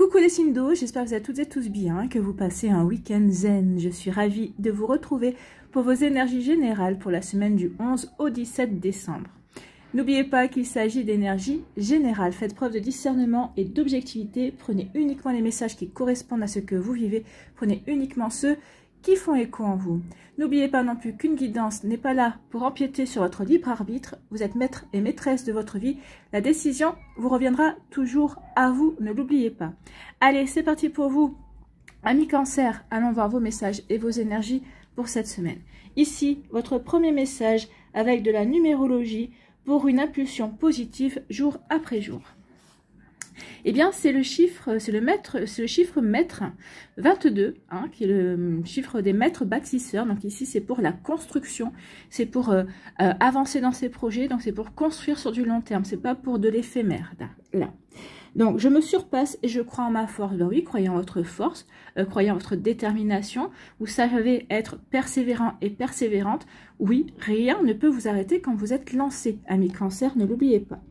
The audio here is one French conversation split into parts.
Coucou les signes d'eau, j'espère que vous êtes toutes et tous bien, que vous passez un week-end zen. Je suis ravie de vous retrouver pour vos énergies générales pour la semaine du 11 au 17 décembre. N'oubliez pas qu'il s'agit d'énergie générale. Faites preuve de discernement et d'objectivité. Prenez uniquement les messages qui correspondent à ce que vous vivez. Prenez uniquement ceux qui font écho en vous. N'oubliez pas non plus qu'une guidance n'est pas là pour empiéter sur votre libre arbitre. Vous êtes maître et maîtresse de votre vie. La décision vous reviendra toujours à vous, ne l'oubliez pas. Allez, c'est parti pour vous. Amis Cancer, allons voir vos messages et vos énergies pour cette semaine. Ici, votre premier message avec de la numérologie pour une impulsion positive jour après jour. Eh bien, c'est le chiffre maître 22, hein, qui est le chiffre des maîtres bâtisseurs. Donc ici, c'est pour la construction, c'est pour avancer dans ses projets, donc c'est pour construire sur du long terme, c'est pas pour de l'éphémère. Là. Donc, je me surpasse et je crois en ma force. Ben oui, croyez en votre force, croyez en votre détermination. Vous savez être persévérant et persévérante. Oui, rien ne peut vous arrêter quand vous êtes lancé. Amis Cancer, ne l'oubliez pas.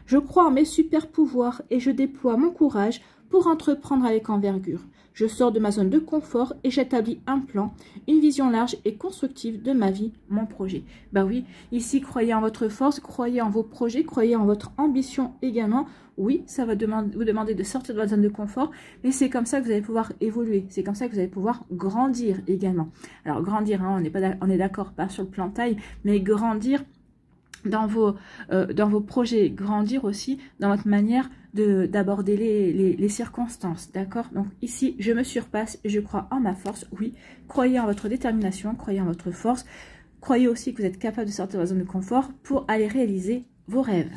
Je crois en mes super pouvoirs et je déploie mon courage pour entreprendre avec envergure. Je sors de ma zone de confort et j'établis un plan, une vision large et constructive de ma vie, mon projet. Bah oui, ici, croyez en votre force, croyez en vos projets, croyez en votre ambition également. Oui, ça va vous demander de sortir de votre zone de confort, mais c'est comme ça que vous allez pouvoir évoluer. C'est comme ça que vous allez pouvoir grandir également. Alors, grandir, hein, on est d'accord, pas sur le plan taille, mais grandir dans vos projets, grandir aussi dans votre manière d'aborder les circonstances, d'accord? Donc ici, je me surpasse et je crois en ma force. Oui, croyez en votre détermination, croyez en votre force, croyez aussi que vous êtes capable de sortir de votre zone de confort pour aller réaliser vos rêves.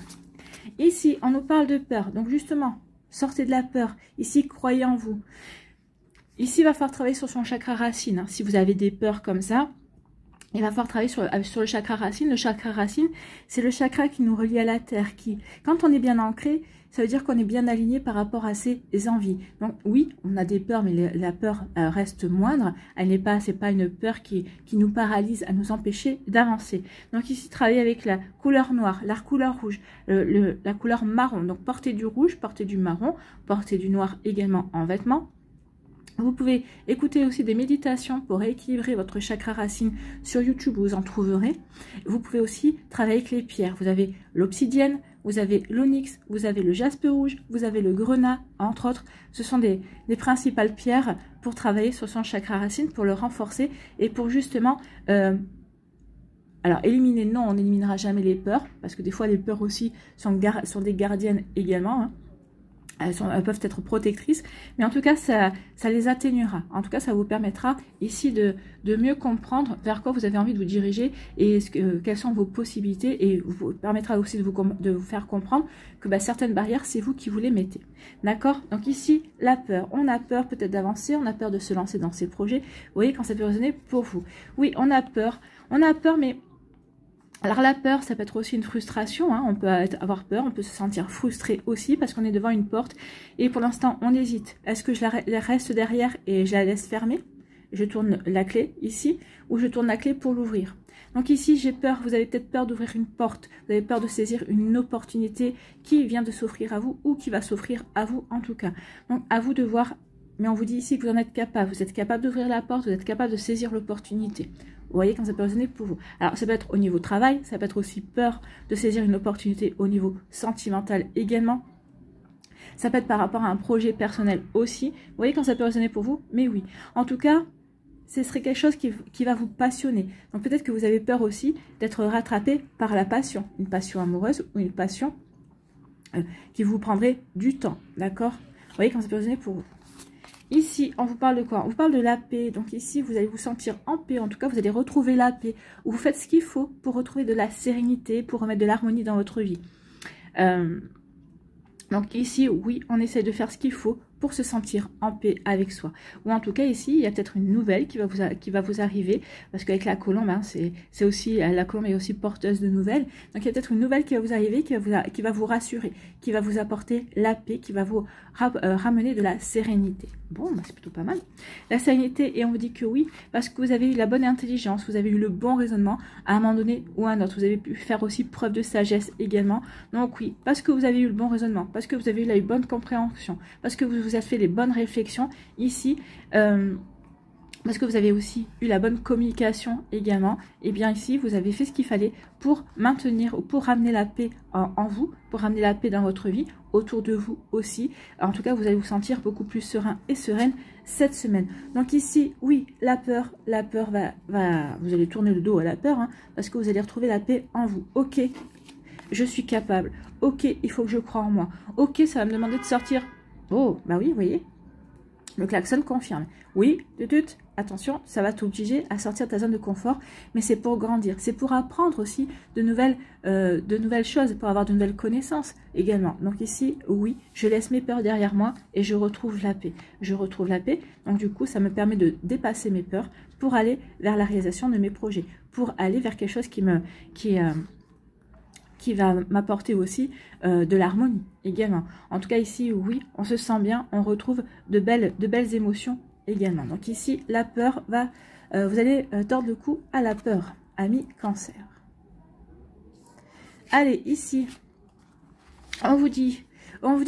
Ici, on nous parle de peur, donc justement, sortez de la peur. Ici, croyez en vous. Ici, il va falloir travailler sur son chakra racine, hein. Si vous avez des peurs comme ça, il va falloir travailler sur le chakra racine. Le chakra racine, c'est le chakra qui nous relie à la terre. Quand on est bien ancré, ça veut dire qu'on est bien aligné par rapport à ses envies. Donc oui, on a des peurs, mais la peur reste moindre. C'est pas une peur qui nous paralyse, à nous empêcher d'avancer. Donc ici, travailler avec la couleur noire, la couleur rouge, la couleur marron. Donc portez du rouge, portez du marron, portez du noir également en vêtements. Vous pouvez écouter aussi des méditations pour rééquilibrer votre chakra racine sur YouTube, vous en trouverez. Vous pouvez aussi travailler avec les pierres. Vous avez l'obsidienne, vous avez l'onyx, vous avez le jaspe rouge, vous avez le grenat, entre autres. Ce sont des principales pierres pour travailler sur son chakra racine, pour le renforcer et pour justement... alors, éliminer, non, on n'éliminera jamais les peurs, parce que des fois, les peurs aussi sont des gardiennes également, hein. Elles peuvent être protectrices, mais en tout cas, ça les atténuera. En tout cas, ça vous permettra ici de mieux comprendre vers quoi vous avez envie de vous diriger et quelles sont vos possibilités, et vous permettra aussi de vous faire comprendre que certaines barrières, c'est vous qui vous les mettez. D'accord? Donc ici, la peur. On a peur peut-être d'avancer, on a peur de se lancer dans ces projets. Vous voyez quand ça peut résonner pour vous. Oui, on a peur, mais... Alors la peur, ça peut être aussi une frustration, hein. On peut avoir peur, on peut se sentir frustré aussi parce qu'on est devant une porte et pour l'instant on hésite. Est-ce que je la reste derrière et je la laisse fermer? Je tourne la clé ici ou je tourne la clé pour l'ouvrir? Donc ici j'ai peur, vous avez peut-être peur d'ouvrir une porte, vous avez peur de saisir une opportunité qui vient de s'offrir à vous ou qui va s'offrir à vous en tout cas. Donc à vous de voir, mais on vous dit ici que vous en êtes capable, vous êtes capable d'ouvrir la porte, vous êtes capable de saisir l'opportunité. Vous voyez quand ça peut résonner pour vous. Alors, ça peut être au niveau travail, ça peut être aussi peur de saisir une opportunité au niveau sentimental également. Ça peut être par rapport à un projet personnel aussi. Vous voyez quand ça peut résonner pour vous? Mais oui. En tout cas, ce serait quelque chose qui va vous passionner. Donc, peut-être que vous avez peur aussi d'être rattrapé par la passion. Une passion amoureuse ou une passion qui vous prendrait du temps. D'accord? Vous voyez quand ça peut résonner pour vous. Ici, on vous parle de quoi? On vous parle de la paix. Donc ici, vous allez vous sentir en paix. En tout cas, vous allez retrouver la paix. Ou vous faites ce qu'il faut pour retrouver de la sérénité, pour remettre de l'harmonie dans votre vie. Donc ici, oui, on essaie de faire ce qu'il faut pour se sentir en paix avec soi. Ou en tout cas, ici, il y a peut-être une nouvelle qui va vous arriver, parce qu'avec la colombe, hein, c'est aussi, la colombe est aussi porteuse de nouvelles. Donc il y a peut-être une nouvelle qui va vous arriver, qui va vous rassurer, qui va vous apporter la paix, qui va vous ramener de la sérénité. Bon, c'est plutôt pas mal. La sérénité, et on vous dit que oui, parce que vous avez eu la bonne intelligence, vous avez eu le bon raisonnement à un moment donné ou à un autre. Vous avez pu faire aussi preuve de sagesse également. Donc oui, parce que vous avez eu le bon raisonnement, parce que vous avez eu la bonne compréhension, parce que vous vous êtes fait les bonnes réflexions ici, parce que vous avez aussi eu la bonne communication également, et bien ici, vous avez fait ce qu'il fallait pour maintenir, ou pour ramener la paix en vous, pour ramener la paix dans votre vie, autour de vous aussi. En tout cas, vous allez vous sentir beaucoup plus serein et sereine cette semaine. Donc ici, oui, la peur va vous allez tourner le dos à la peur, hein, parce que vous allez retrouver la paix en vous. Ok, je suis capable. Ok, il faut que je croie en moi. Ok, ça va me demander de sortir. Oh, bah oui, vous voyez, le klaxon confirme. Oui, attention, ça va t'obliger à sortir de ta zone de confort, mais c'est pour grandir. C'est pour apprendre aussi de nouvelles choses, pour avoir de nouvelles connaissances également. Donc ici, oui, je laisse mes peurs derrière moi et je retrouve la paix. Je retrouve la paix, donc du coup, ça me permet de dépasser mes peurs pour aller vers la réalisation de mes projets, pour aller vers quelque chose qui va m'apporter aussi de l'harmonie également. En tout cas ici, oui, on se sent bien, on retrouve de belles émotions également. Donc ici, la peur va, vous allez tordre le cou à la peur, ami Cancer. Allez, ici, on vous dit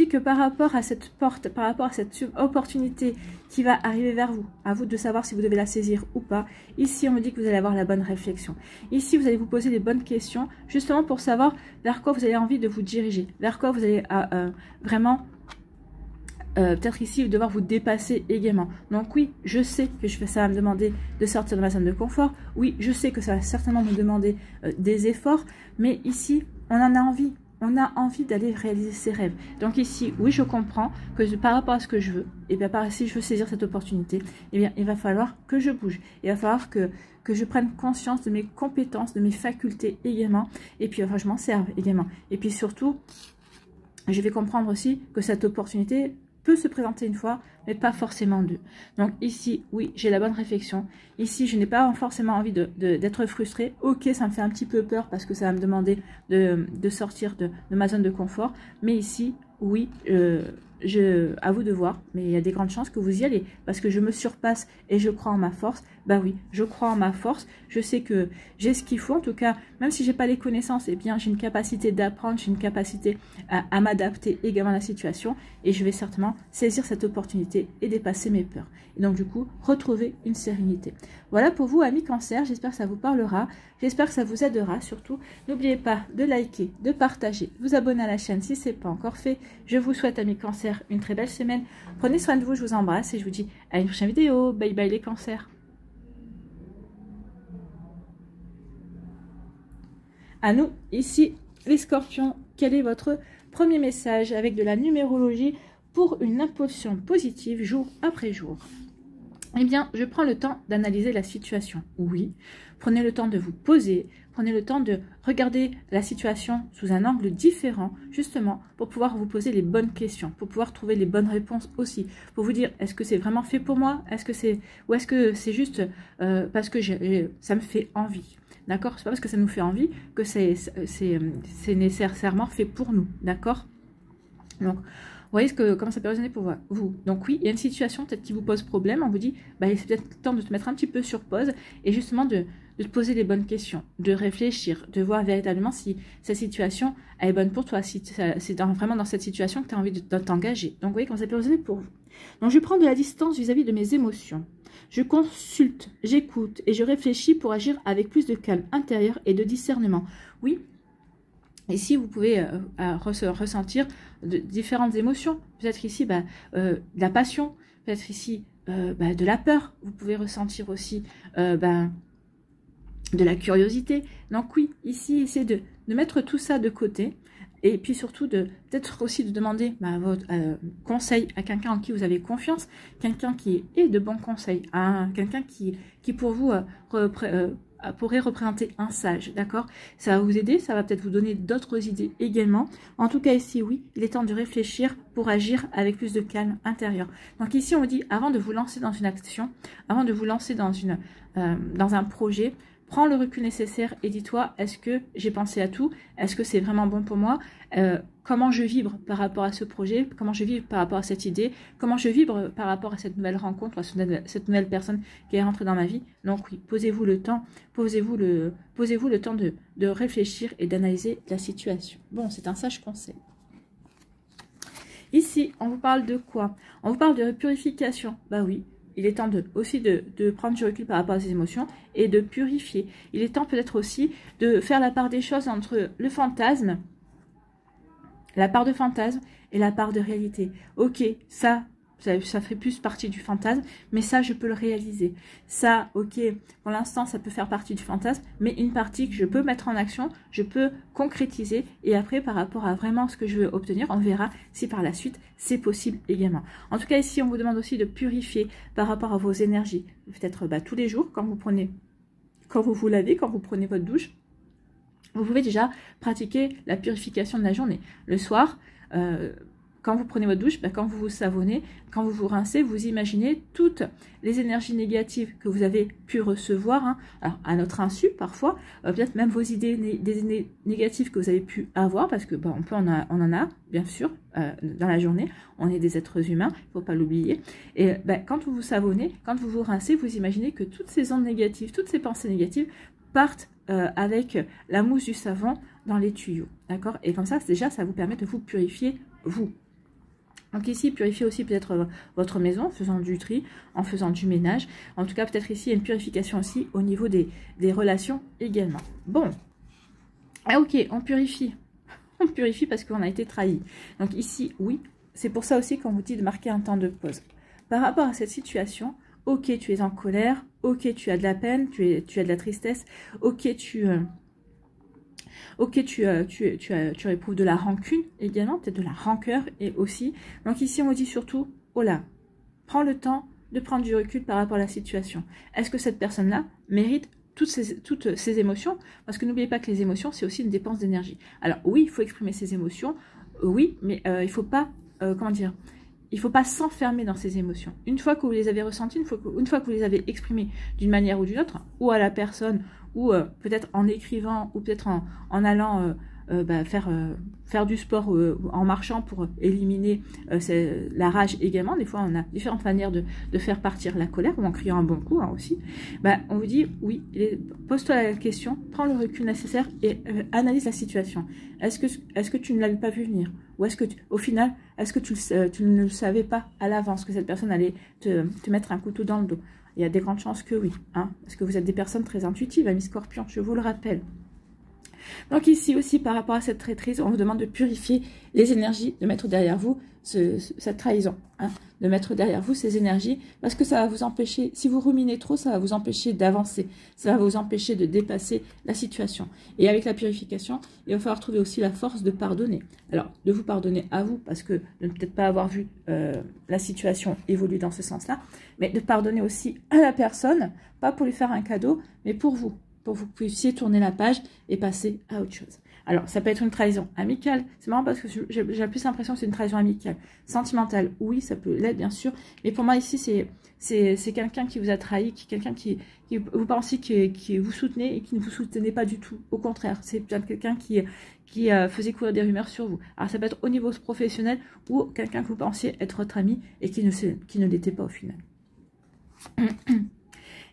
que par rapport à cette porte, par rapport à cette opportunité qui va arriver vers vous, à vous de savoir si vous devez la saisir ou pas. Ici, on me dit que vous allez avoir la bonne réflexion. Ici, vous allez vous poser les bonnes questions, justement pour savoir vers quoi vous avez envie de vous diriger, vers quoi vous allez vraiment, peut-être ici, devoir vous dépasser également. Donc oui, je sais que ça va me demander de sortir de ma zone de confort. Oui, je sais que ça va certainement me demander des efforts, mais ici, on en a envie. On a envie d'aller réaliser ses rêves. Donc ici, oui, je comprends que par rapport à ce que je veux, et bien si je veux saisir cette opportunité, et bien il va falloir que je bouge. Il va falloir que je prenne conscience de mes compétences, de mes facultés également. Et puis, enfin, je m'en serve également. Et puis surtout, je vais comprendre aussi que cette opportunité peut se présenter une fois, mais pas forcément deux. Donc ici, oui, j'ai la bonne réflexion. Ici, je n'ai pas forcément envie d'être frustrée. Ok, ça me fait un petit peu peur parce que ça va me demander de sortir de ma zone de confort. Mais ici, oui, à vous de voir, mais il y a des grandes chances que vous y allez, parce que je me surpasse et je crois en ma force. Bah oui, je crois en ma force, je sais que j'ai ce qu'il faut, en tout cas, même si j'ai pas les connaissances, eh bien j'ai une capacité d'apprendre, j'ai une capacité à m'adapter également à la situation, et je vais certainement saisir cette opportunité et dépasser mes peurs. Et donc du coup, retrouver une sérénité. Voilà pour vous, amis Cancer, j'espère que ça vous parlera, j'espère que ça vous aidera, surtout, n'oubliez pas de liker, de partager, de vous abonner à la chaîne si ce n'est pas encore fait. Je vous souhaite, amis Cancer, une très belle semaine. Prenez soin de vous, je vous embrasse et je vous dis à une prochaine vidéo. Bye bye les Cancers. À nous, ici, les Scorpions, quel est votre premier message avec de la numérologie pour une impulsion positive jour après jour? Eh bien, je prends le temps d'analyser la situation. Oui, prenez le temps de vous poser, prenez le temps de regarder la situation sous un angle différent, justement, pour pouvoir vous poser les bonnes questions, pour pouvoir trouver les bonnes réponses aussi, pour vous dire, est-ce que c'est vraiment fait pour moi? Ou est-ce que c'est juste parce que ça me fait envie? D'accord? C'est pas parce que ça nous fait envie que c'est nécessairement fait pour nous. D'accord? Donc, vous voyez comment ça peut résonner pour vous. Donc oui, il y a une situation peut-être qui vous pose problème. On vous dit, bah, c'est peut-être le temps de te mettre un petit peu sur pause et justement de te poser les bonnes questions, de réfléchir, de voir véritablement si cette situation elle est bonne pour toi, si c'est vraiment dans cette situation que tu as envie de t'engager. Donc vous voyez comment ça peut résonner pour vous. Donc je prends de la distance vis-à-vis de mes émotions. Je consulte, j'écoute et je réfléchis pour agir avec plus de calme intérieur et de discernement. Oui. Ici, vous pouvez ressentir différentes émotions. Peut-être ici, de la passion. Peut-être ici, de la peur. Vous pouvez ressentir aussi de la curiosité. Donc oui, ici, essayez de mettre tout ça de côté. Et puis surtout, peut-être aussi de demander votre conseil à quelqu'un en qui vous avez confiance. Quelqu'un qui est de bons conseils. Quelqu'un qui pour vous pourrait représenter un sage, d'accord? Ça va vous aider, ça va peut-être vous donner d'autres idées également. En tout cas ici, oui, il est temps de réfléchir pour agir avec plus de calme intérieur. Donc ici, on vous dit, avant de vous lancer dans une action, avant de vous lancer dans un projet, prends le recul nécessaire et dis-toi, est-ce que j'ai pensé à tout? Est-ce que c'est vraiment bon pour moi? Comment je vibre par rapport à ce projet? Comment je vibre par rapport à cette idée? Comment je vibre par rapport à cette nouvelle rencontre, à cette nouvelle personne qui est rentrée dans ma vie? Donc oui, posez-vous le temps, de réfléchir et d'analyser la situation. Bon, c'est un sage conseil. Ici, on vous parle de quoi? On vous parle de purification. Bah oui, il est temps aussi de prendre du recul par rapport à ses émotions et de purifier. Il est temps peut-être aussi de faire la part des choses entre le fantasme, la part de fantasme et la part de réalité. Ok, ça fait plus partie du fantasme, mais ça, je peux le réaliser. Ça, ok, pour l'instant, ça peut faire partie du fantasme, mais une partie que je peux mettre en action, je peux concrétiser, et après, par rapport à vraiment ce que je veux obtenir, on verra si par la suite, c'est possible également. En tout cas, ici, on vous demande aussi de purifier par rapport à vos énergies. Peut-être tous les jours, quand vous vous lavez, quand vous prenez votre douche, vous pouvez déjà pratiquer la purification de la journée. Le soir, quand vous prenez votre douche, quand vous vous savonnez, quand vous vous rincez, vous imaginez toutes les énergies négatives que vous avez pu recevoir, alors à notre insu parfois, peut-être même vos idées, des idées négatives que vous avez pu avoir, parce que on en a, bien sûr, dans la journée, on est des êtres humains, il ne faut pas l'oublier. Et quand vous vous savonnez, quand vous vous rincez, vous imaginez que toutes ces ondes négatives, toutes ces pensées négatives partent avec la mousse du savon dans les tuyaux, d'accord? Et comme ça, déjà, ça vous permet de vous purifier, vous. Donc ici, purifier aussi peut-être votre maison en faisant du tri, en faisant du ménage. En tout cas, peut-être ici, il y a une purification aussi au niveau des relations également. Bon, ok, on purifie. On purifie parce qu'on a été trahi. Donc ici, oui, c'est pour ça aussi qu'on vous dit de marquer un temps de pause. Par rapport à cette situation, ok, tu es en colère, ok, tu as de la peine, tu as de la tristesse, ok, tu éprouves de la rancune également, peut-être de la rancœur et aussi. Donc ici, on vous dit surtout, oh là, prends le temps de prendre du recul par rapport à la situation. Est-ce que cette personne-là mérite toutes ces émotions? Parce que n'oubliez pas que les émotions, c'est aussi une dépense d'énergie. Alors oui, il faut exprimer ses émotions, oui, mais il ne faut pas, comment dire, il ne faut pas s'enfermer dans ces émotions. Une fois que vous les avez ressenties, une fois que vous les avez exprimées d'une manière ou d'une autre, ou à la personne, ou peut-être en écrivant, ou peut-être en allant faire du sport en marchant pour éliminer la rage également. Des fois, on a différentes manières de faire partir la colère, ou en criant un bon coup aussi. On vous dit, oui, pose-toi la question, prends le recul nécessaire et analyse la situation. Est-ce que tu ne l'avais pas vu venir? Ou est-ce que, au final, est-ce que tu ne le savais pas à l'avance que cette personne allait te mettre un couteau dans le dos? Il y a des grandes chances que oui, parce que vous êtes des personnes très intuitives, amis Scorpions, je vous le rappelle. Donc ici aussi, par rapport à cette traîtrise, on vous demande de purifier les énergies, de mettre derrière vous cette trahison, de mettre derrière vous ces énergies, parce que ça va vous empêcher, si vous ruminez trop, ça va vous empêcher d'avancer, ça va vous empêcher de dépasser la situation. Et avec la purification, il va falloir trouver aussi la force de pardonner. Alors, de vous pardonner à vous, parce que de ne peut-être pas avoir vu la situation évoluer dans ce sens-là, mais de pardonner aussi à la personne, pas pour lui faire un cadeau, mais pour que vous puissiez tourner la page et passer à autre chose. Alors, ça peut être une trahison amicale. C'est marrant parce que j'ai plus l'impression que c'est une trahison amicale. Sentimentale, oui, ça peut l'être, bien sûr. Mais pour moi, ici, c'est quelqu'un qui vous a trahi, quelqu'un qui vous pensez qui vous soutenez et qui ne vous soutenait pas du tout. Au contraire, c'est peut-être quelqu'un qui faisait courir des rumeurs sur vous. Alors, ça peut être au niveau professionnel ou quelqu'un que vous pensiez être votre ami et qui ne l'était pas au final.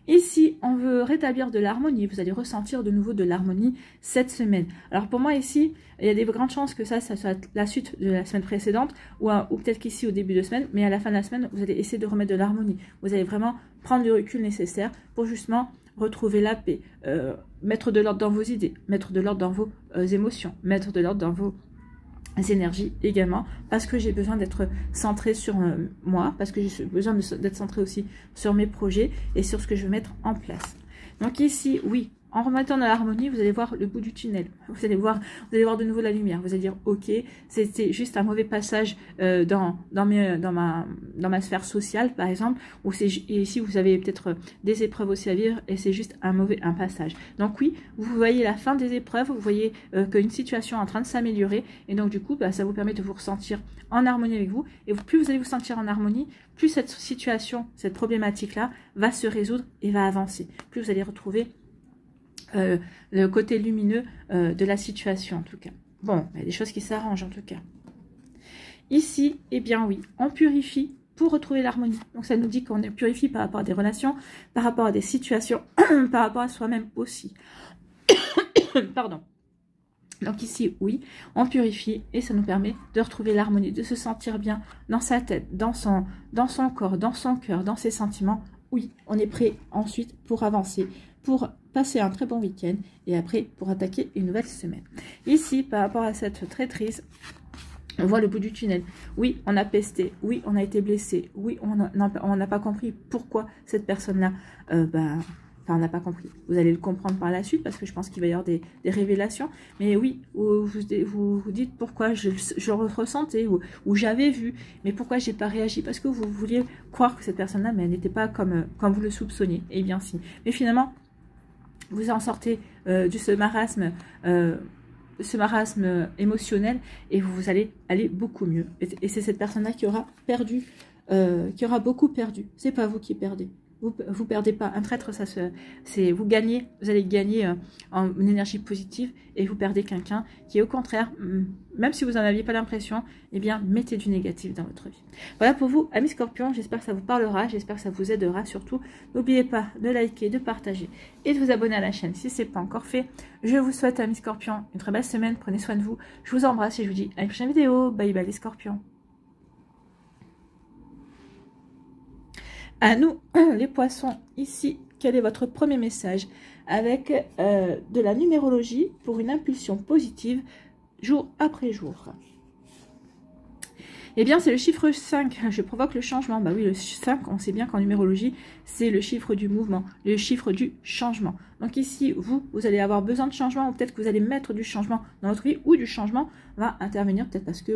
Ici, on veut rétablir de l'harmonie. Vous allez ressentir de nouveau de l'harmonie cette semaine. Alors pour moi ici, il y a des grandes chances que ça soit la suite de la semaine précédente ou peut-être qu'ici au début de semaine, mais à la fin de la semaine, vous allez essayer de remettre de l'harmonie. Vous allez vraiment prendre le recul nécessaire pour justement retrouver la paix, mettre de l'ordre dans vos idées, mettre de l'ordre dans vos émotions, mettre de l'ordre dans vos énergies également, parce que j'ai besoin d'être centrée sur moi, parce que j'ai besoin d'être centrée aussi sur mes projets et sur ce que je veux mettre en place. Donc ici, oui, en remettant de l'harmonie, vous allez voir le bout du tunnel. Vous allez voir de nouveau la lumière. Vous allez dire, ok, c'était juste un mauvais passage dans ma sphère sociale, par exemple, et ici vous avez peut-être des épreuves aussi à vivre, et c'est juste un passage. Donc oui, vous voyez la fin des épreuves, vous voyez qu'une situation est en train de s'améliorer, et donc du coup, ça vous permet de vous ressentir en harmonie avec vous, et plus vous allez vous sentir en harmonie, plus cette situation, cette problématique-là, va se résoudre et va avancer. Plus vous allez retrouver le côté lumineux de la situation en tout cas. Bon, il y a des choses qui s'arrangent en tout cas. Ici, eh bien oui, on purifie pour retrouver l'harmonie. Donc ça nous dit qu'on purifie par rapport à des relations, par rapport à des situations, par rapport à soi-même aussi. Pardon. Donc ici, oui, on purifie et ça nous permet de retrouver l'harmonie, de se sentir bien dans sa tête, dans son corps, dans son cœur, dans ses sentiments. Oui, on est prêt ensuite pour avancer, pour passer un très bon week-end et après pour attaquer une nouvelle semaine. Ici, par rapport à cette traîtrise, on voit le bout du tunnel. Oui, on a pesté. Oui, on a été blessé. Oui, on n'a pas compris pourquoi cette personne-là... Enfin, on n'a pas compris. Vous allez le comprendre par la suite parce que je pense qu'il va y avoir des révélations. Mais oui, vous dites pourquoi je le ressentais ou j'avais vu. Mais pourquoi j'ai pas réagi? Parce que vous vouliez croire que cette personne-là, mais elle n'était pas comme vous le soupçonniez. Eh bien si. Mais finalement, vous en sortez de ce marasme émotionnel et vous allez aller beaucoup mieux. Et c'est cette personne-là qui aura perdu, qui aura beaucoup perdu. C'est pas vous qui perdez. Vous perdez pas. Un traître, vous gagnez, vous allez gagner en une énergie positive et vous perdez quelqu'un qui, au contraire, même si vous n'en aviez pas l'impression, eh bien, mettez du négatif dans votre vie. Voilà pour vous, amis Scorpions. J'espère que ça vous parlera, j'espère que ça vous aidera. Surtout, n'oubliez pas de liker, de partager et de vous abonner à la chaîne si ce n'est pas encore fait. Je vous souhaite, amis Scorpions, une très belle semaine. Prenez soin de vous. Je vous embrasse et je vous dis à une prochaine vidéo. Bye bye les Scorpions. À nous, les poissons, ici, quel est votre premier message avec de la numérologie pour une impulsion positive jour après jour? Eh bien, c'est le chiffre 5. Je provoque le changement. Bah oui, le 5, on sait bien qu'en numérologie, c'est le chiffre du mouvement, le chiffre du changement. Donc ici, vous allez avoir besoin de changement, ou peut-être que vous allez mettre du changement dans votre vie, ou du changement va intervenir, peut-être parce que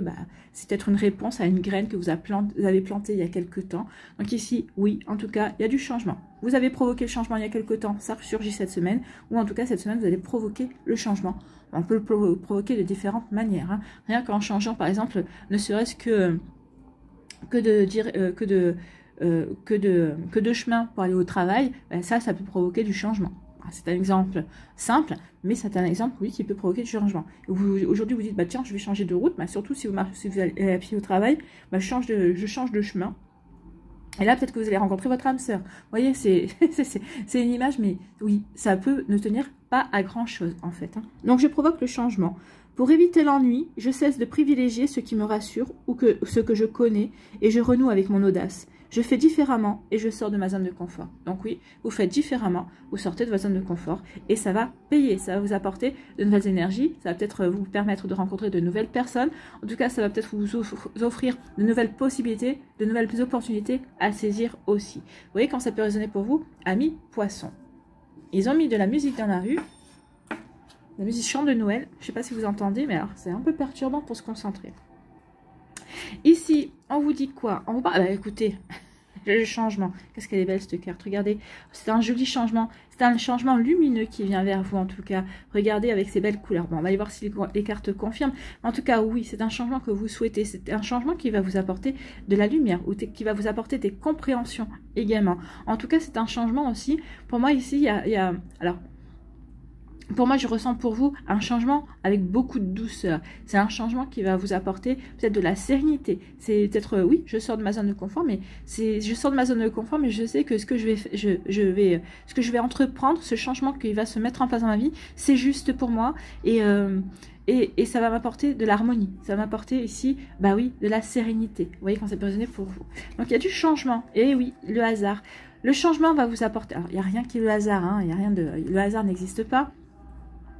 c'est peut-être une réponse à une graine que vous avez plantée il y a quelques temps. Donc ici, oui, en tout cas, il y a du changement. Vous avez provoqué le changement il y a quelques temps, ça ressurgit cette semaine, ou en tout cas, cette semaine, vous allez provoquer le changement. On peut le provoquer de différentes manières. Hein. Rien qu'en changeant, par exemple, ne serait-ce que de chemin pour aller au travail, ça peut provoquer du changement. C'est un exemple simple, mais c'est un exemple, oui, qui peut provoquer du changement. Aujourd'hui, vous dites, tiens, je vais changer de route, surtout si vous allez à pied au travail, je change de chemin. Et là, peut-être que vous allez rencontrer votre âme sœur. Vous voyez, c'est une image, mais oui, ça peut ne tenir pas à grand-chose, en fait. Hein. Donc, je provoque le changement. Pour éviter l'ennui, je cesse de privilégier ce qui me rassure ou ce que je connais et je renoue avec mon audace. Je fais différemment et je sors de ma zone de confort. Donc oui, vous faites différemment, vous sortez de votre zone de confort et ça va payer, ça va vous apporter de nouvelles énergies, ça va peut-être vous permettre de rencontrer de nouvelles personnes. En tout cas, ça va peut-être vous offrir de nouvelles possibilités, de nouvelles opportunités à saisir aussi. Vous voyez quand ça peut résonner pour vous, amis poissons. Ils ont mis de la musique dans la rue. La musique chant de Noël, je ne sais pas si vous entendez, mais alors c'est un peu perturbant pour se concentrer. Ici, on vous dit quoi? On vous parle, écoutez, le changement. Qu'est-ce qu'elle est belle cette carte, regardez. C'est un joli changement, c'est un changement lumineux qui vient vers vous en tout cas. Regardez avec ces belles couleurs. Bon, on va aller voir si les cartes confirment. En tout cas, oui, c'est un changement que vous souhaitez. C'est un changement qui va vous apporter de la lumière ou qui va vous apporter des compréhensions également. En tout cas, c'est un changement aussi. Pour moi, ici, il y a alors, pour moi, je ressens pour vous un changement avec beaucoup de douceur. C'est un changement qui va vous apporter peut-être de la sérénité. C'est peut-être, oui, je sors de ma zone de confort, mais je sors de ma zone de confort, mais je sais que ce que je vais entreprendre, ce changement qui va se mettre en place dans ma vie, c'est juste pour moi et ça va m'apporter de l'harmonie. Ça va m'apporter ici, oui, de la sérénité. Vous voyez quand ça peut résonner pour vous. Donc il y a du changement. Et oui, le hasard. Le changement va vous apporter. Alors il n'y a rien qui est le hasard. Hein, il y a rien de. Le hasard n'existe pas.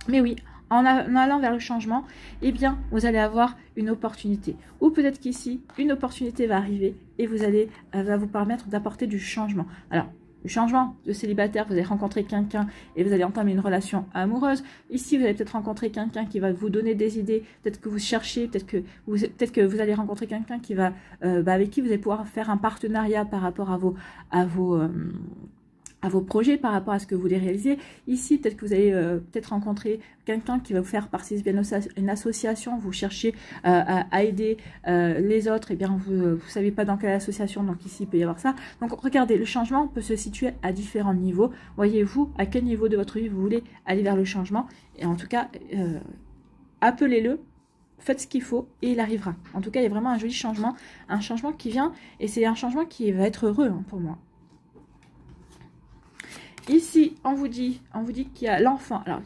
Mais oui, en allant vers le changement, eh bien, vous allez avoir une opportunité. Ou peut-être qu'ici, une opportunité va arriver et va vous permettre d'apporter du changement. Alors, le changement de célibataire, vous allez rencontrer quelqu'un et vous allez entamer une relation amoureuse. Ici, vous allez peut-être rencontrer quelqu'un qui va vous donner des idées. Peut-être que vous cherchez, peut-être que vous allez rencontrer quelqu'un qui va, avec qui vous allez pouvoir faire un partenariat par rapport à vos projets, par rapport à ce que vous voulez réaliser. Ici, peut-être que vous allez peut-être rencontrer quelqu'un qui va vous faire participer à une association, vous cherchez à aider les autres, et bien vous ne savez pas dans quelle association, donc ici il peut y avoir ça. Donc regardez, le changement peut se situer à différents niveaux. Voyez-vous à quel niveau de votre vie vous voulez aller vers le changement, et en tout cas, appelez-le, faites ce qu'il faut et il arrivera. En tout cas, il y a vraiment un joli changement, un changement qui vient, et c'est un changement qui va être heureux pour moi. Ici, on vous dit qu'il y a l'enfant. Alors,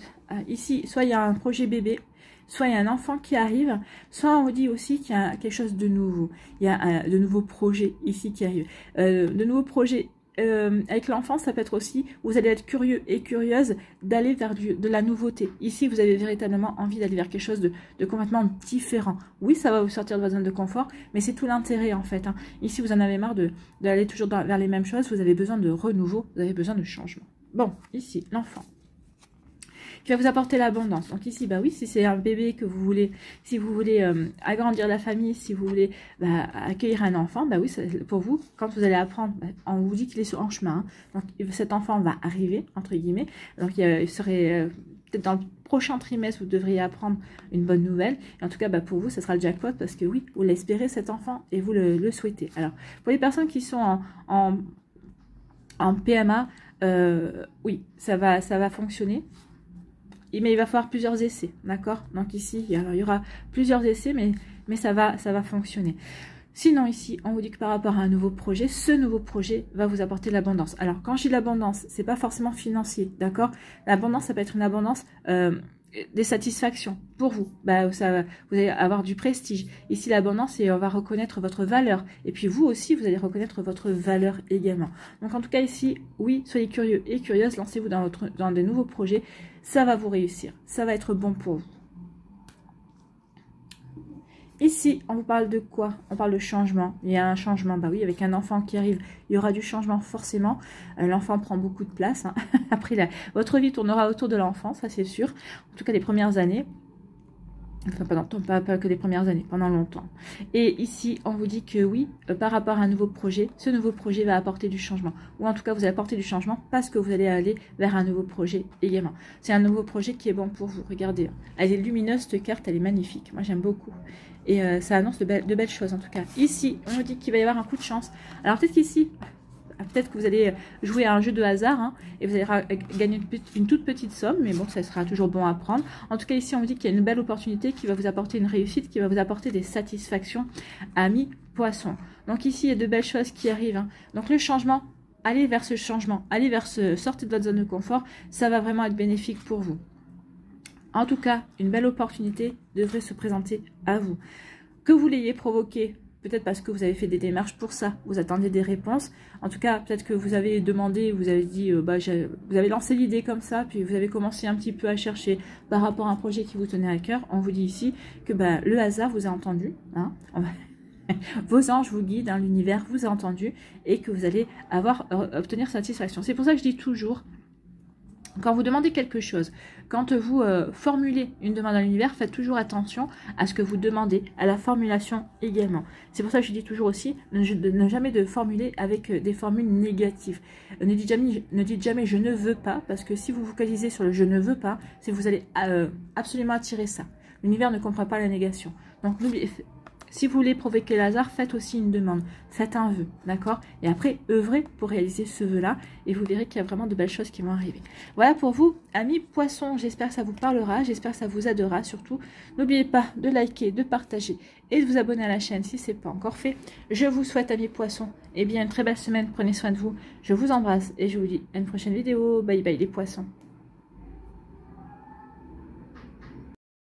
ici, soit il y a un projet bébé, soit il y a un enfant qui arrive, soit on vous dit aussi qu'il y a quelque chose de nouveau. Il y a de nouveaux projets ici qui arrivent. De nouveaux projets avec l'enfant, ça peut être aussi, vous allez être curieux et curieuse d'aller vers de la nouveauté. Ici, vous avez véritablement envie d'aller vers quelque chose de complètement différent. Oui, ça va vous sortir de votre zone de confort, mais c'est tout l'intérêt en fait. Hein. Ici, vous en avez marre d'aller toujours vers les mêmes choses, vous avez besoin de renouveau, vous avez besoin de changement. Bon, ici, l'enfant qui va vous apporter l'abondance. Donc ici, bah oui, si c'est un bébé que vous voulez, si vous voulez agrandir la famille, si vous voulez accueillir un enfant, bah oui, pour vous, quand vous allez apprendre, on vous dit qu'il est en chemin. Hein, donc cet enfant va arriver, entre guillemets. Donc il serait peut-être dans le prochain trimestre, vous devriez apprendre une bonne nouvelle. Et en tout cas, bah, pour vous, ce sera le jackpot parce que oui, vous l'espérez cet enfant et vous le souhaitez. Alors, pour les personnes qui sont en PMA, oui, ça va fonctionner. Mais il va falloir plusieurs essais, d'accord? Donc ici, il y aura plusieurs essais, mais ça va fonctionner. Sinon ici, on vous dit que par rapport à un nouveau projet, ce nouveau projet va vous apporter de l'abondance. Alors quand je dis l'abondance, c'est pas forcément financier, d'accord? L'abondance, ça peut être une abondance des satisfactions pour vous. Bah, vous allez avoir du prestige. Ici, l'abondance, et on va reconnaître votre valeur. Et puis vous aussi, vous allez reconnaître votre valeur également. Donc en tout cas ici, oui, soyez curieux et curieuse, lancez-vous dans des nouveaux projets. Ça va vous réussir. Ça va être bon pour vous. Ici, on vous parle de quoi? On parle de changement. Il y a un changement. Bah oui, avec un enfant qui arrive, il y aura du changement forcément. L'enfant prend beaucoup de place. Hein. Après, votre vie tournera autour de l'enfant, ça c'est sûr. En tout cas, les premières années. Enfin, pas que les premières années, pendant longtemps. Et ici, on vous dit que oui, par rapport à un nouveau projet, ce nouveau projet va apporter du changement. Ou en tout cas, vous allez apporter du changement parce que vous allez aller vers un nouveau projet également. C'est un nouveau projet qui est bon pour vous. Regardez, elle est lumineuse, cette carte, elle est magnifique. Moi, j'aime beaucoup. Et ça annonce de belles choses, en tout cas. Ici, on nous dit qu'il va y avoir un coup de chance. Alors, peut-être qu'ici... Peut-être que vous allez jouer à un jeu de hasard hein, et vous allez gagner une toute petite somme, mais bon, ça sera toujours bon à prendre. En tout cas, ici, on vous dit qu'il y a une belle opportunité qui va vous apporter une réussite, qui va vous apporter des satisfactions, amis poissons. Donc ici, il y a de belles choses qui arrivent. Hein. Donc le changement, allez vers ce changement, allez vers sortez de votre zone de confort, ça va vraiment être bénéfique pour vous. En tout cas, une belle opportunité devrait se présenter à vous. Que vous l'ayez provoqué, peut-être parce que vous avez fait des démarches pour ça, vous attendiez des réponses. En tout cas, peut-être que vous avez demandé, vous avez dit, vous avez lancé l'idée comme ça, puis vous avez commencé un petit peu à chercher par rapport à un projet qui vous tenait à cœur. On vous dit ici que le hasard vous a entendu, hein, vos anges vous guident, hein, l'univers vous a entendu, et que vous allez obtenir satisfaction. C'est pour ça que je dis toujours, quand vous demandez quelque chose, quand vous formulez une demande à l'univers, faites toujours attention à ce que vous demandez, à la formulation également. C'est pour ça que je dis toujours aussi, ne jamais de formuler avec des formules négatives. Ne dites jamais je ne veux pas, parce que si vous vous focalisez sur le je ne veux pas, c'est que vous allez absolument attirer ça. L'univers ne comprend pas la négation. Donc n'oubliez. Si vous voulez provoquer le hasard, faites aussi une demande, faites un vœu, d'accord? Et après, œuvrez pour réaliser ce vœu-là, et vous verrez qu'il y a vraiment de belles choses qui vont arriver. Voilà pour vous, amis poissons, j'espère que ça vous parlera, j'espère que ça vous aidera surtout. N'oubliez pas de liker, de partager et de vous abonner à la chaîne si ce n'est pas encore fait. Je vous souhaite, amis poissons, une très belle semaine, prenez soin de vous, je vous embrasse et je vous dis à une prochaine vidéo, bye bye les poissons.